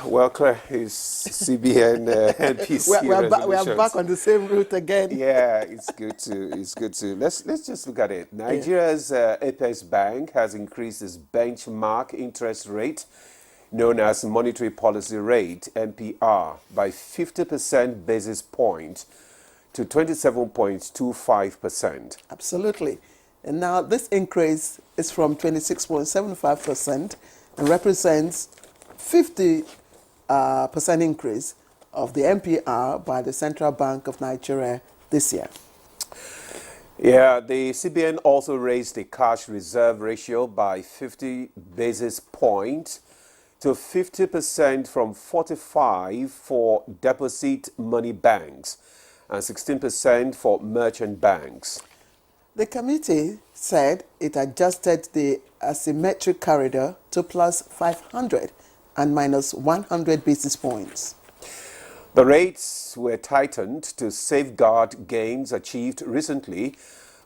Well, Claire, is CBN NPC we are resolutions. back on the same route again. Yeah, it's good to. Let's just look at it. Nigeria's Apex Bank has increased its benchmark interest rate, known as monetary policy rate (MPR), by 50% basis point to 27.25%. Absolutely. And now this increase is from 26.75% and represents 50% increase of the MPR by the Central Bank of Nigeria this year. Yeah, the CBN also raised the cash reserve ratio by 50 basis points to 50% from 45% for deposit money banks and 16% for merchant banks. The committee said it adjusted the asymmetric corridor to plus 500 and minus 100 basis points. The rates were tightened to safeguard gains achieved recently,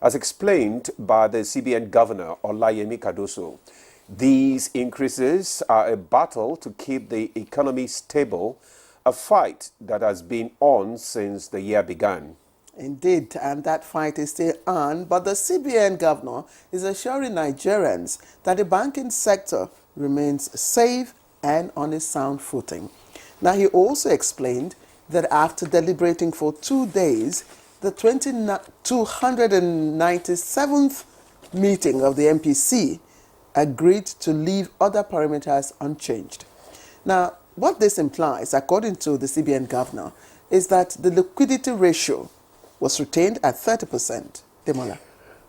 as explained by the CBN Governor Olayemi Cardoso. These increases are a battle to keep the economy stable, a fight that has been on since the year began. Indeed, and that fight is still on, but the CBN governor is assuring Nigerians that the banking sector remains safe and on a sound footing. Now, he also explained that after deliberating for 2 days, the 297th meeting of the MPC agreed to leave other parameters unchanged. Now, what this implies, according to the CBN governor, is that the liquidity ratio was retained at 30%. Demola.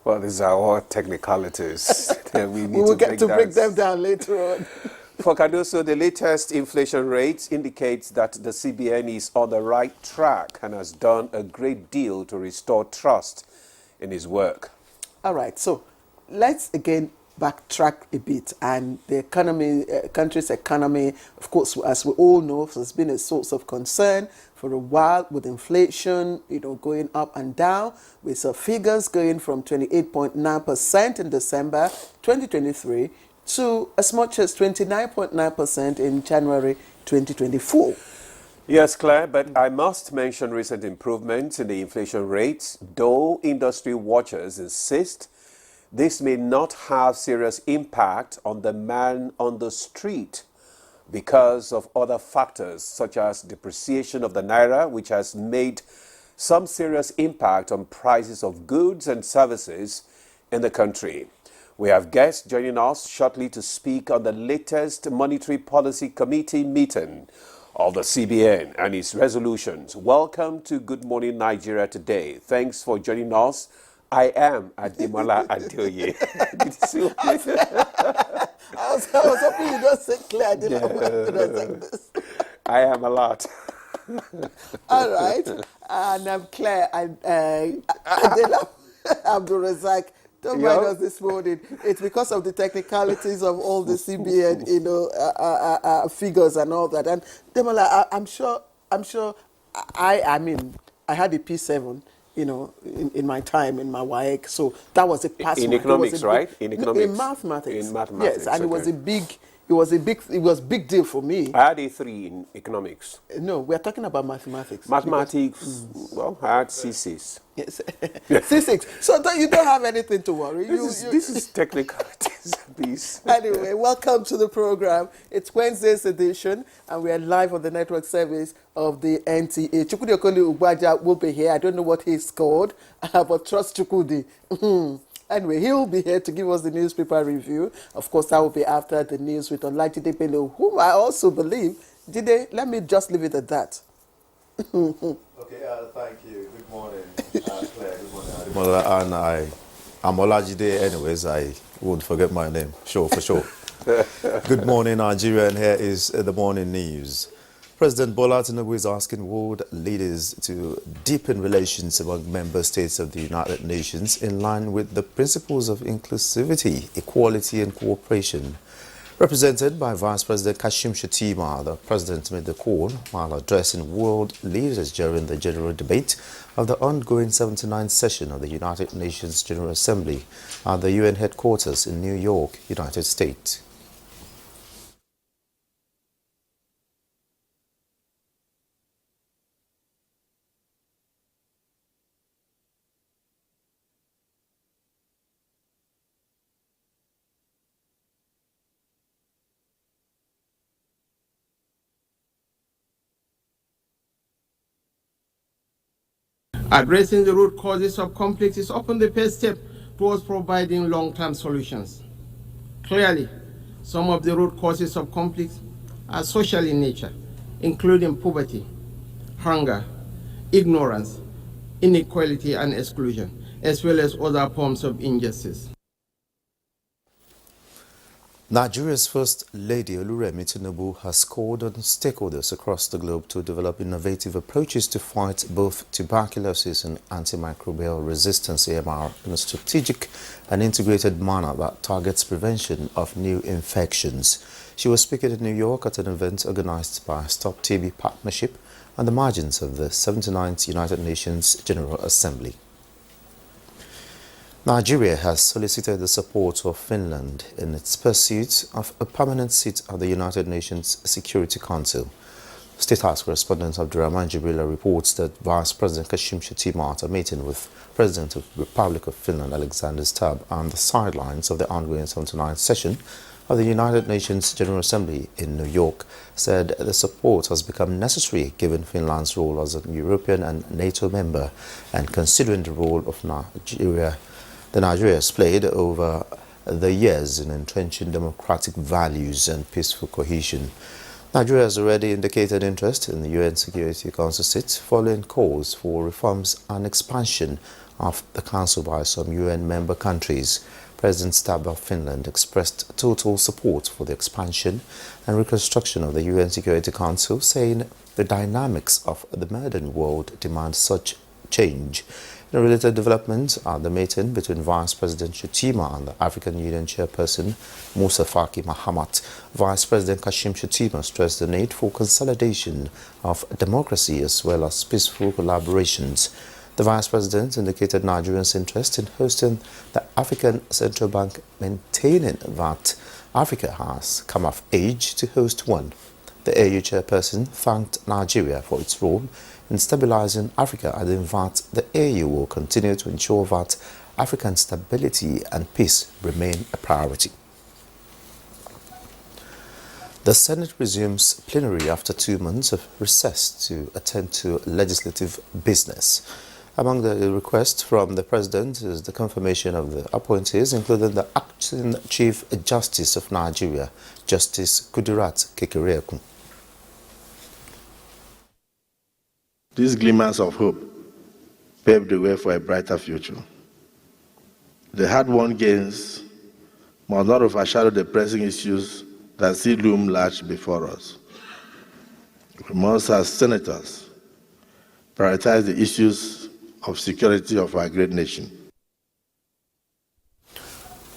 Well, these are all technicalities. we will get to break them down later on. For Cardoso, the latest inflation rate indicates that the CBN is on the right track and has done a great deal to restore trust in his work. All right, so let's again backtrack a bit. And the economy, country's economy, of course, as we all know, has been a source of concern for a while with inflation, going up and down. We saw figures going from 28.9% in December 2023 to as much as 29.9% in January 2024. Yes, Claire, but I must mention recent improvements in the inflation rates, though industry watchers insist this may not have serious impact on the man on the street because of other factors such as depreciation of the naira, which has made some serious impact on prices of goods and services in the country. We have guests joining us shortly to speak on the latest Monetary Policy Committee meeting of the CBN and its resolutions. Welcome to Good Morning Nigeria today. Thanks for joining us. I am Ademola Adeoye. I was hoping you don't say Claire. I didn't like this. I am a lot. All right. And I'm Claire. Adela Abdulrazak. Don't mind us this morning. It's because of the technicalities of all the CBN, figures and all that. And Demola, I'm sure. I mean, I had a P7. In my time, in my WAEC, so that was a pass. In economics, right? In mathematics. In mathematics. Yes, and okay. It was a big deal for me. I had A3 in economics. No, we are talking about mathematics. Mathematics, well, I had C6. Yes, C6. So you don't have anything to worry. This is technicalities, please. Anyway, welcome to the program. It's Wednesday's edition, and we are live on the network service of the NTA. Chukwudi Okoli Ugbaja will be here. I don't know what he's called, but trust Chukwudi. Anyway, he'll be here to give us the newspaper review. Of course, that will be after the news with Olajide Bello, whom I also believe. Let me just leave it at that. Okay, thank you. Good morning, Claire. Good morning, and I'm Olajide. Anyways, I won't forget my name. Sure, for sure. Good morning, Nigeria, and here is the morning news. President Bola Tinubu is asking world leaders to deepen relations among member states of the United Nations in line with the principles of inclusivity, equality and cooperation. Represented by Vice President Kashim Shettima, the President made the call while addressing world leaders during the general debate of the ongoing 79th session of the United Nations General Assembly at the UN headquarters in New York, United States. Addressing the root causes of conflict is often the first step towards providing long-term solutions. Clearly, some of the root causes of conflict are social in nature, including poverty, hunger, ignorance, inequality, and exclusion, as well as other forms of injustice. Nigeria's First Lady Oluremi Tinubu has called on stakeholders across the globe to develop innovative approaches to fight both tuberculosis and antimicrobial resistance (AMR) in a strategic and integrated manner that targets prevention of new infections. She was speaking in New York at an event organized by Stop TB Partnership on the margins of the 79th United Nations General Assembly. Nigeria has solicited the support of Finland in its pursuit of a permanent seat at the United Nations Security Council. State House correspondent Abdurrahman Jibrila reports that Vice President Kashim Shettima at a meeting with President of the Republic of Finland Alexander Stubb on the sidelines of the ongoing 79th session of the United Nations General Assembly in New York said the support has become necessary given Finland's role as a European and NATO member and considering the role of Nigeria has played over the years in entrenching democratic values and peaceful cohesion. Nigeria has already indicated interest in the UN Security Council seat following calls for reforms and expansion of the Council by some UN member countries. President Stubb of Finland expressed total support for the expansion and reconstruction of the UN Security Council, saying the dynamics of the modern world demand such change. In a related development at the meeting between Vice President Shettima and the African Union Chairperson Musa Faki Mahamat, Vice President Kashim Shettima stressed the need for consolidation of democracy as well as peaceful collaborations. The Vice President indicated Nigeria's interest in hosting the African Central Bank, maintaining that Africa has come of age to host one. The AU Chairperson thanked Nigeria for its role in stabilizing Africa, adding that the AU will continue to ensure that African stability and peace remain a priority. The Senate resumes plenary after 2 months of recess to attend to legislative business. Among the requests from the President is the confirmation of the appointees, including the acting Chief Justice of Nigeria, Justice Kudirat Kekereekun. These glimmers of hope paved the way for a brighter future. The hard-won gains must not overshadow the pressing issues that still loom large before us. We must, as senators, prioritize the issues of security of our great nation.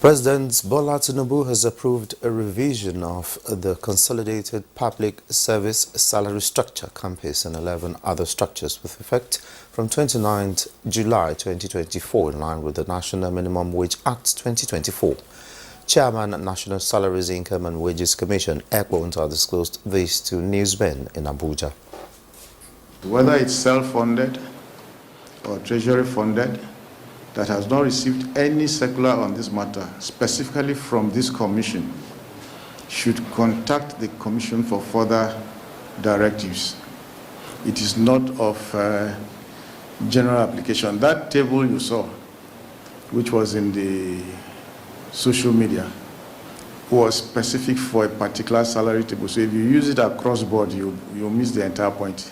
President Bola Tinubu has approved a revision of the Consolidated Public Service Salary Structure Campus and 11 other structures with effect from 29 July 2024 in line with the National Minimum Wage Act 2024. Chairman National Salaries, Income and Wages Commission, Ekwonta, disclosed this to newsmen in Abuja. Whether it's self-funded or treasury-funded, that has not received any circular on this matter, specifically from this commission, should contact the commission for further directives. It is not of general application. That table you saw, which was in the social media, was specific for a particular salary table. So if you use it across board, you'll miss the entire point.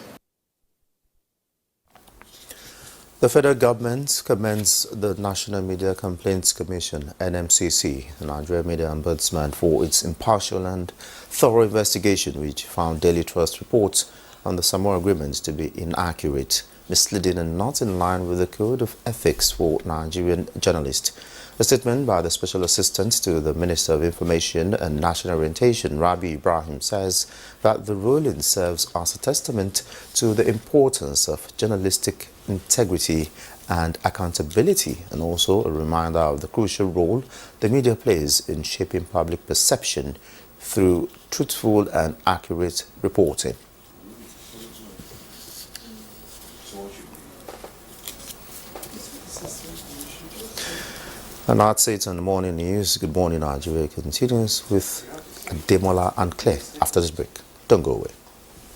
The federal government commends the National Media Complaints Commission, NMCC, the Nigerian Media Ombudsman, for its impartial and thorough investigation, which found Daily Trust reports on the Samoa Agreement to be inaccurate, misleading and not in line with the Code of Ethics for Nigerian journalists. A statement by the Special Assistant to the Minister of Information and National Orientation, Rabi Ibrahim, says that the ruling serves as a testament to the importance of journalistic integrity and accountability, and also a reminder of the crucial role the media plays in shaping public perception through truthful and accurate reporting. And that's it on the morning news. Good morning, Nigeria continues with Demola and Claire after this break. Don't go away.